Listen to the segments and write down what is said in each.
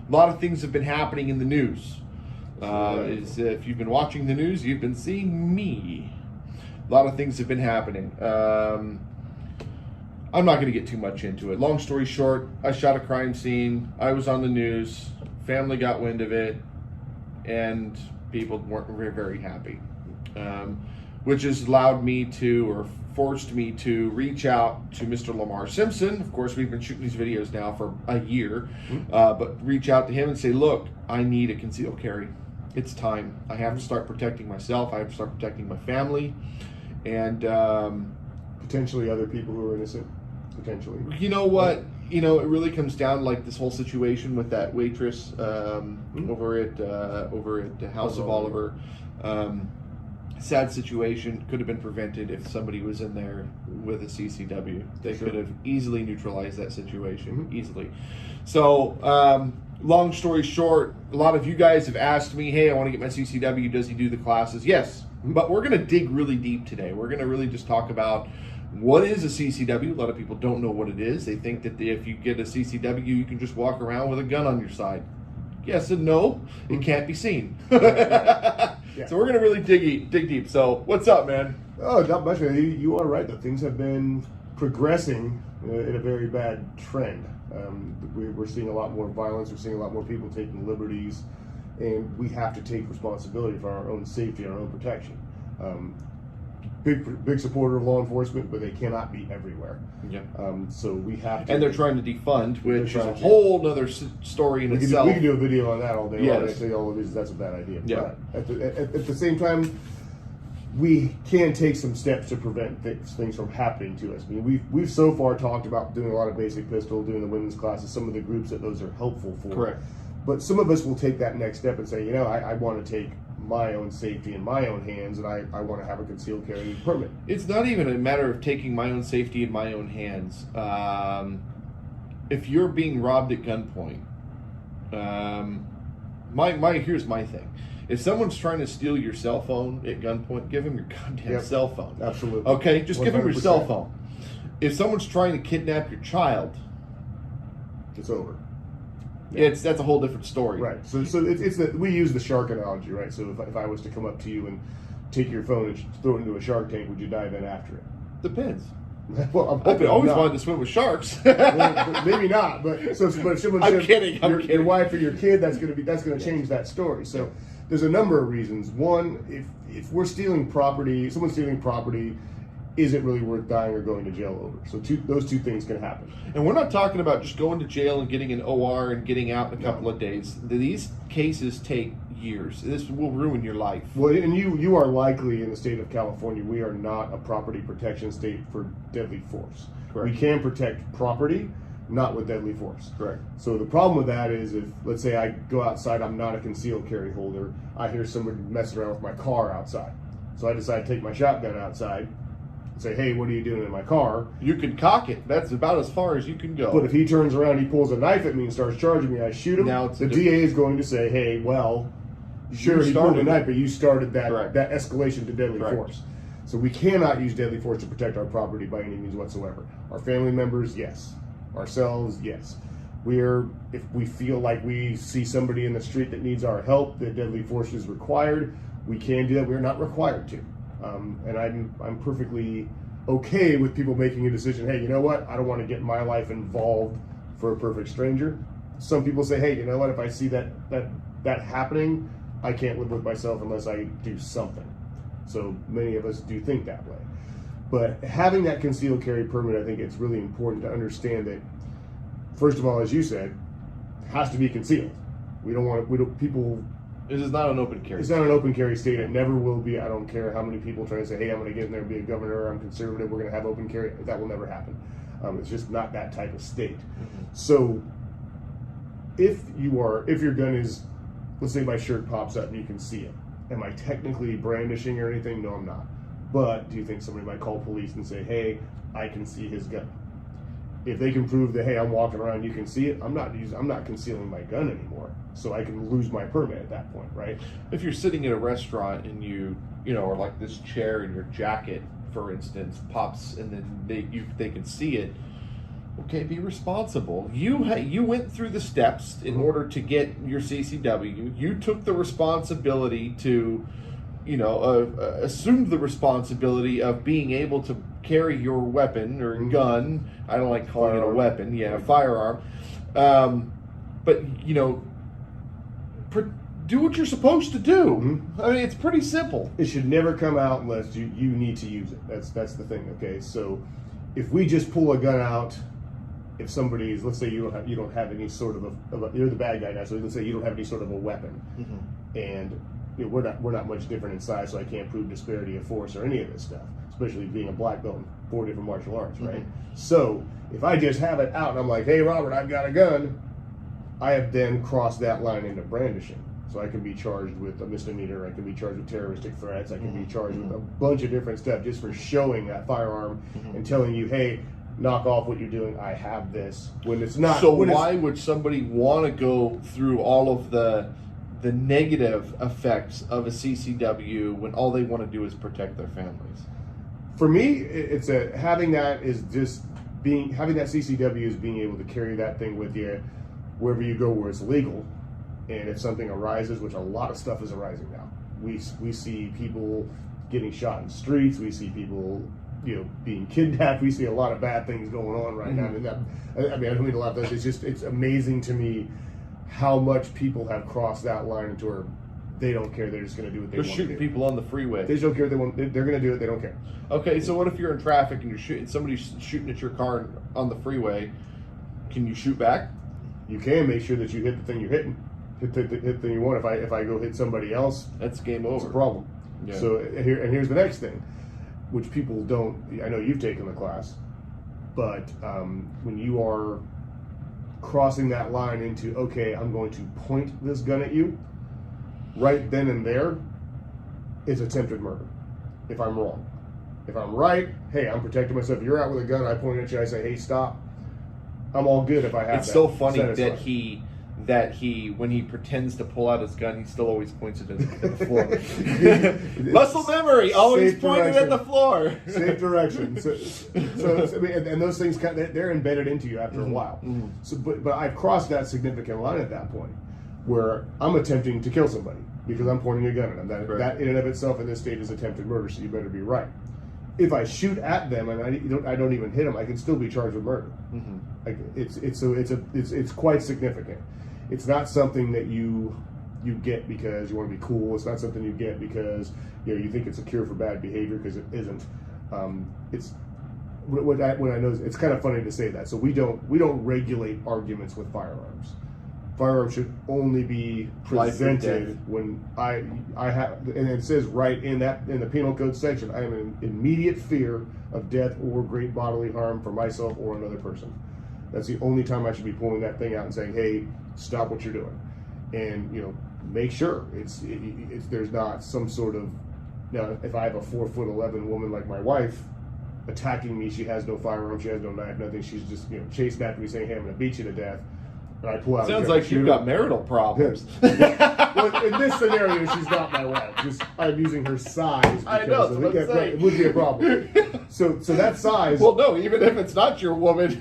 A lot of things have been happening in the news. If you've been watching the news, you've been seeing me. A lot of things have been happening. I'm not going to get too much into it. Long story short, I shot a crime scene. I was on the news. Family got wind of it, and people weren't very happy, which has allowed me to, or forced me to, reach out to Mr. Lamar Simpson. Of course, we've been shooting these videos now for a year, but reach out to him and say, look, I need a concealed carry. It's time. I have to start protecting myself. I have to start protecting my family, and potentially other people who are innocent. Potentially. You know what? You know, it really comes down like this whole situation with that waitress over at House of Oliver. Sad situation. Could have been prevented if somebody was in there with a CCW. They could have easily neutralized that situation. Easily. So, long story short, a lot of you guys have asked me, hey, I want to get my CCW. Does he do the classes? Yes. But we're going to dig really deep today. We're going to really just talk about what is a CCW. A lot of people don't know what it is. They think that if you get a CCW, you can just walk around with a gun on your side. Yes and no. It can't be seen. So we're going to really dig deep. So what's up, man? Oh, not much, man. You are right, though. Things have been progressing in a very bad trend. We're seeing a lot more violence. We're seeing a lot more people taking liberties. And we have to take responsibility for our own safety, our own protection. Big supporter of law enforcement, but they cannot be everywhere. Yeah. So we have to. And they're trying to defund, which is a whole other story in itself. We can do a video on that all day long. Yes. I say all of these, that's a bad idea. Yeah. But at the same time, we can take some steps to prevent things from happening to us. I mean, we've so far talked about doing a lot of basic pistol, doing the women's classes, some of the groups that those are helpful for. Correct. But some of us will take that next step and say, you know, I want to take my own safety in my own hands, and I want to have a concealed carry permit. It's not even a matter of taking my own safety in my own hands. If you're being robbed at gunpoint, here's my thing. If someone's trying to steal your cell phone at gunpoint, give them your goddamn cell phone. Absolutely. Okay, just 100%. Give them your cell phone. If someone's trying to kidnap your child, it's over. That's a whole different story. Right. So we use the shark analogy, right? So if I was to come up to you and take your phone and throw it into a shark tank, would you dive in after it? Depends. Well, I've always wanted to swim with sharks. Well, maybe not, but if someone I'm kidding. Your wife or your kid, that's going to change that story. So there's a number of reasons. One, if we're stealing property, someone's stealing property, is it really worth dying or going to jail over? So those two things can happen. And we're not talking about just going to jail and getting an OR and getting out in a couple of days. These cases take years. This will ruin your life. Well, and you are likely in the state of California, we are not a property protection state for deadly force. Correct. We can protect property, not with deadly force. Correct. So the problem with that is if, let's say I go outside, I'm not a concealed carry holder, I hear somebody messing around with my car outside. So I decide to take my shotgun outside, say, hey, what are you doing in my car? You can cock it. That's about as far as you can go. But if he turns around, he pulls a knife at me and starts charging me, I shoot him. Now the DA is going to say, hey, well, sure, he pulled a knife, but you started that escalation to deadly force. So we cannot use deadly force to protect our property by any means whatsoever. Our family members, yes. Ourselves, yes. If we feel like we see somebody in the street that needs our help, that deadly force is required, we can do that. We're not required to. And I'm perfectly okay with people making a decision, hey, you know what, I don't want to get my life involved for a perfect stranger. Some people say, hey, you know what, if I see that happening, I can't live with myself unless I do something. So many of us do think that way. But having that concealed carry permit, I think it's really important to understand that, first of all, as you said, it has to be concealed. People... This is not an open carry. It's not an open carry state. It never will be. I don't care how many people try to say, hey, I'm going to get in there and be a governor, I'm conservative, we're going to have open carry. That will never happen. It's just not that type of state. So if your gun is, let's say my shirt pops up and you can see it, am I technically brandishing or anything? No, I'm not. But do you think somebody might call police and say, hey, I can see his gun? If they can prove that, hey, I'm walking around, you can see it, I'm not concealing my gun anymore. So I can lose my permit at that point, right? If you're sitting at a restaurant and you know, or like this chair in your jacket, for instance, pops and then they can see it, Okay, be responsible. You went through the steps in order to get your CCW. You took the responsibility to, assumed the responsibility of being able to carry your weapon or gun. I don't like calling it a weapon. Yeah, a firearm. But do what you're supposed to do. Mm-hmm. I mean, it's pretty simple. It should never come out unless you need to use it. That's the thing. Okay, so if we just pull a gun out, if somebody's, let's say you don't have any sort of you're the bad guy now, so let's say you don't have any sort of a weapon, and we're not much different in size, so I can't prove disparity of force or any of this stuff, especially being a black belt in 4 different martial arts, right? So if I just have it out and I'm like, hey Robert, I've got a gun, I have then crossed that line into brandishing. So I can be charged with a misdemeanor, I can be charged with terroristic threats, I can be charged with a bunch of different stuff just for showing that firearm and telling you, hey, knock off what you're doing, I have this, when it's not. So why would somebody want to go through all of the negative effects of a CCW when all they want to do is protect their families? For me, having that CCW is being able to carry that thing with you wherever you go where it's legal. And if something arises, which a lot of stuff is arising now, we see people getting shot in streets, we see people being kidnapped, we see a lot of bad things going on right now. I mean, I don't mean to laugh at this, it's amazing to me how much people have crossed that line into where they don't care, they're just going to do what they want to do. They're shooting people on the freeway. They just don't care, they're going to do it, they don't care. Okay, so what if you're in traffic and somebody's shooting at your car on the freeway? Can you shoot back? You can make sure that you hit the thing you're hitting. Hit the thing you want. If I go hit somebody else, that's game over. It's a problem. Yeah. So here's the next thing, which people don't. I know you've taken the class, but when you are crossing that line into, okay, I'm going to point this gun at you, right then and there, is attempted murder. If I'm wrong, if I'm right, hey, I'm protecting myself. You're out with a gun, I point at you, I say, hey, stop. I'm all good if I have. It's so funny that he when he pretends to pull out his gun, he still always points it at the floor. Muscle memory, always pointing at the floor. Safe direction. So I mean, and those things they're embedded into you after a while. So, but I've crossed that significant line at that point, where I'm attempting to kill somebody because I'm pointing a gun at them. That in and of itself in this state is attempted murder. So you better be right. If I shoot at them and I don't even hit them, I can still be charged with murder. It's quite significant. It's not something that you get because you want to be cool. It's not something you get because you think it's a cure for bad behavior, because it isn't. It's what I know is, it's kind of funny to say that. So we don't regulate arguments with firearms. Firearms should only be presented when I have, and it says right in the penal code section, I am in immediate fear of death or great bodily harm for myself or another person. That's the only time I should be pulling that thing out and saying, hey, stop what you're doing. And make sure it's there's not some sort of, if I have a 4'11" woman like my wife attacking me, she has no firearm, she has no knife, nothing, she's just chasing after me saying, hey, I'm gonna beat you to death. And I pull out. Sounds like you've got marital problems. Well, in this scenario, she's not my wife. Just I'm using her size. I know. It would be a problem. So that size. Well, no. Even if it's not your woman,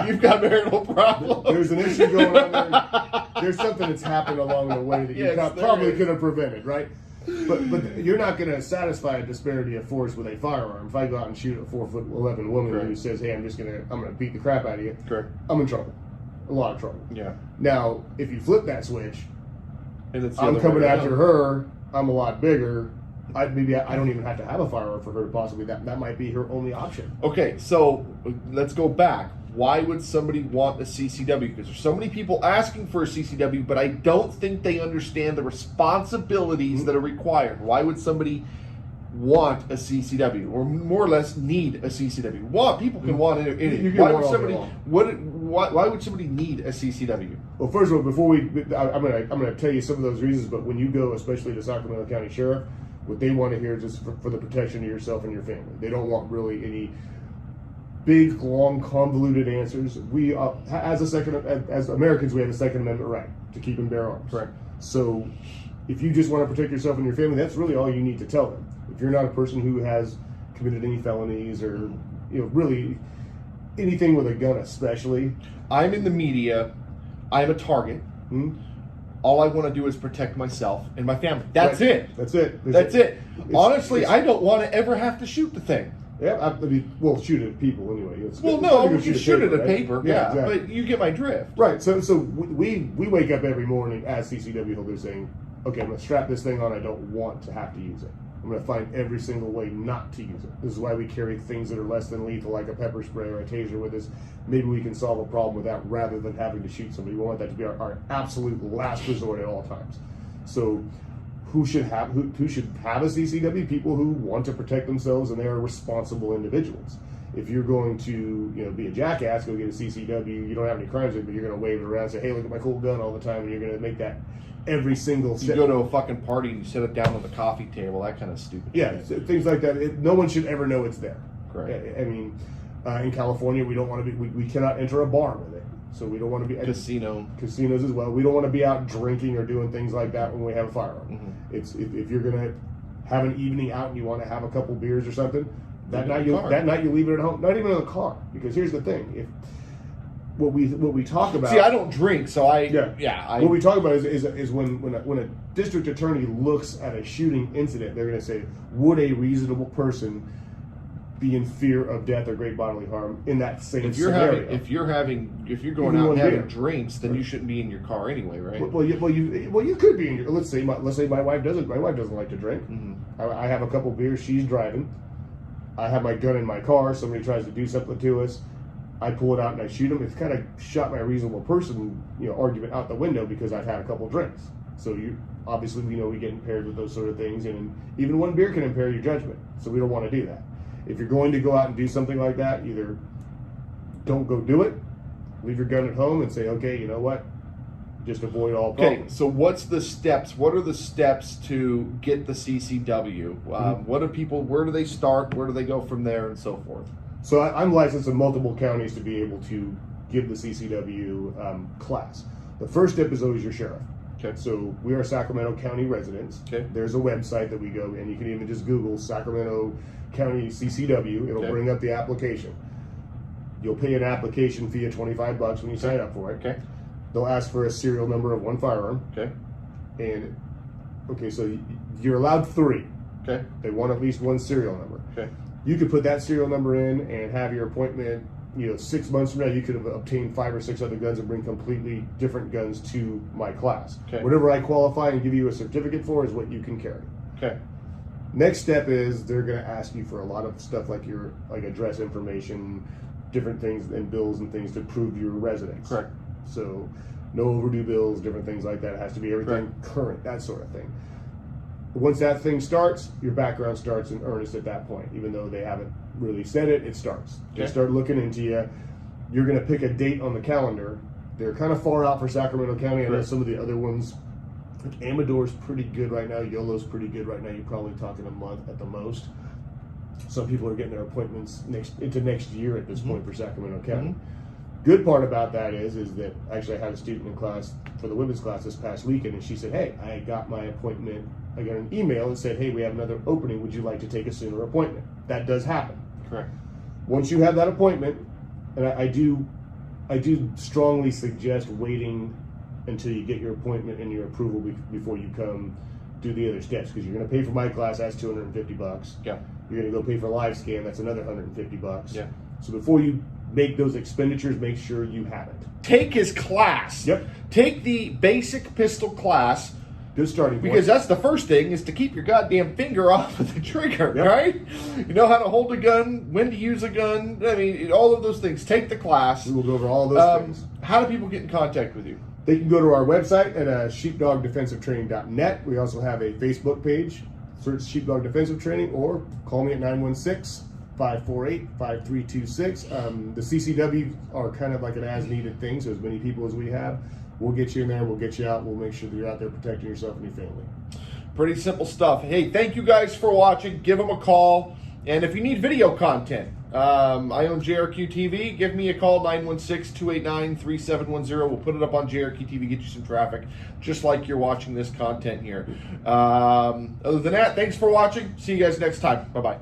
you've got marital problems. There's an issue going on there. There's something that's happened along the way that you probably could have prevented, right? But you're not going to satisfy a disparity of force with a firearm. If I go out and shoot a 4'11" woman who says, "Hey, I'm gonna beat the crap out of you," I'm in trouble. A lot of trouble. Yeah. Now, if you flip that switch, and it's I'm coming after her, I'm a lot bigger. I don't even have to have a firearm for her to possibly. That might be her only option. Okay, so let's go back. Why would somebody want a CCW? Because there's so many people asking for a CCW, but I don't think they understand the responsibilities that are required. Why would somebody want a CCW, or more or less need a CCW? People can want anything. Why would somebody need a CCW? Well, first of all, before I'm gonna tell you some of those reasons. But when you go, especially to Sacramento County Sheriff, what they want to hear is just for the protection of yourself and your family. They don't want really any big, long, convoluted answers. We, as Americans, we have a Second Amendment right to keep and bear arms. Correct. So, if you just want to protect yourself and your family, that's really all you need to tell them. If you're not a person who has committed any felonies or really, anything with a gun, especially. I'm in the media. I'm a target. All I want to do is protect myself and my family. That's it. That's it. That's it. Honestly, I don't want to ever have to shoot the thing. Yeah, I mean, we'll shoot at people anyway. You shoot at a paper, yeah, exactly. but you get my drift. Right, so we wake up every morning as CCW holders saying, okay, I'm going to strap this thing on, I don't want to have to use it. I'm going to find every single way not to use it. This is why we carry things that are less than lethal, like a pepper spray or a taser with us. Maybe we can solve a problem with that rather than having to shoot somebody. We want that to be our absolute last resort at all times. So who should have a CCW? People who want to protect themselves and they are responsible individuals. If you're going to be a jackass, go get a CCW, you don't have any crimes in it, but you're going to wave it around and say, hey, look at my cool gun all the time, and you're going to make that every single You go to a fucking party and you set it down on the coffee table, that kind of stupid shit. Things like that. No one should ever know it's there. Correct. I mean, in California, we don't want to be, we cannot enter a bar with it. So we don't want to be casinos as well. We don't want to be out drinking or doing things like that when we have a firearm. It's if you're gonna have an evening out and you want to have a couple beers or something, that night you leave it at home. Not even in the car, because here's the thing: if what we talk about. See, I don't drink, so what we talk about is when a district attorney looks at a shooting incident, they're going to say, would a reasonable person be in fear of death or great bodily harm in that same scenario? If you're going out and having drinks, then you shouldn't be in your car anyway, right? Well, you could be in your. Let's say my wife doesn't. My wife doesn't like to drink. I have a couple beers. She's driving. I have my gun in my car. Somebody tries to do something to us. I pull it out and I shoot them. It's kind of shot my reasonable person argument out the window because I've had a couple drinks. So obviously we get impaired with those sort of things, and even one beer can impair your judgment. So we don't want to do that. If you're going to go out and do something like that, either don't go do it, leave your gun at home and say, okay, you know what? Just avoid all problems. Okay, so what's the steps? What are the steps to get the CCW? Where do they start? Where do they go from there and so forth? So I'm licensed in multiple counties to be able to give the CCW class. The first step is always your sheriff. Okay. So we are Sacramento County residents. Okay. There's a website that we go, and you can even just Google Sacramento County CCW. It'll bring up the application. You'll pay an application fee of $25 when you sign up for it. Okay. They'll ask for a serial number of one firearm. Okay. And so you're allowed 3. Okay. They want at least one serial number. Okay. You could put that serial number in and have your appointment. 6 months from now, you could have obtained 5 or 6 other guns and bring completely different guns to my class. Okay. Whatever I qualify and give you a certificate for is what you can carry. Okay. Next step is they're going to ask you for a lot of stuff like your address information, different things and bills and things to prove your residence. Correct. So no overdue bills, different things like that. It has to be everything current, that sort of thing. Once that thing starts, your background starts in earnest at that point. Even though they haven't really said it, it starts. Okay. They start looking into you. You're going to pick a date on the calendar. They're kind of far out for Sacramento County. I know some of the other ones, like Amador's pretty good right now. YOLO's pretty good right now. You're probably talking a month at the most. Some people are getting their appointments into next year at this point for Sacramento County. Good part about that is that actually I had a student in class for the women's class this past weekend, and she said, hey, I got my appointment. I got an email that said, hey, we have another opening. Would you like to take a sooner appointment? That does happen. Correct. Once you have that appointment, and I do strongly suggest waiting until you get your appointment and your approval before you come do the other steps, because you're going to pay for my class, that's $250. Yeah. You're going to go pay for live scan, that's another $150. Yeah. So before you make those expenditures, make sure you have it. Take his class. Yep. Take the basic pistol class. Good starting point. Because that's the first thing, is to keep your goddamn finger off of the trigger, right? You know how to hold a gun, when to use a gun. I mean, all of those things. Take the class. We will go over all those things. How do people get in contact with you? They can go to our website at sheepdogdefensivetraining.net. We also have a Facebook page. Search Sheepdog Defensive Training, or call me at 916-548-5326. The CCW are kind of like an as-needed thing, so as many people as we have, we'll get you in there, we'll get you out, we'll make sure that you're out there protecting yourself and your family. Pretty simple stuff. Hey, thank you guys for watching. Give them a call. And if you need video content, I own JRQ TV. Give me a call, 916-289-3710. We'll put it up on JRQ TV, get you some traffic, just like you're watching this content here. Other than that, thanks for watching. See you guys next time. Bye-bye.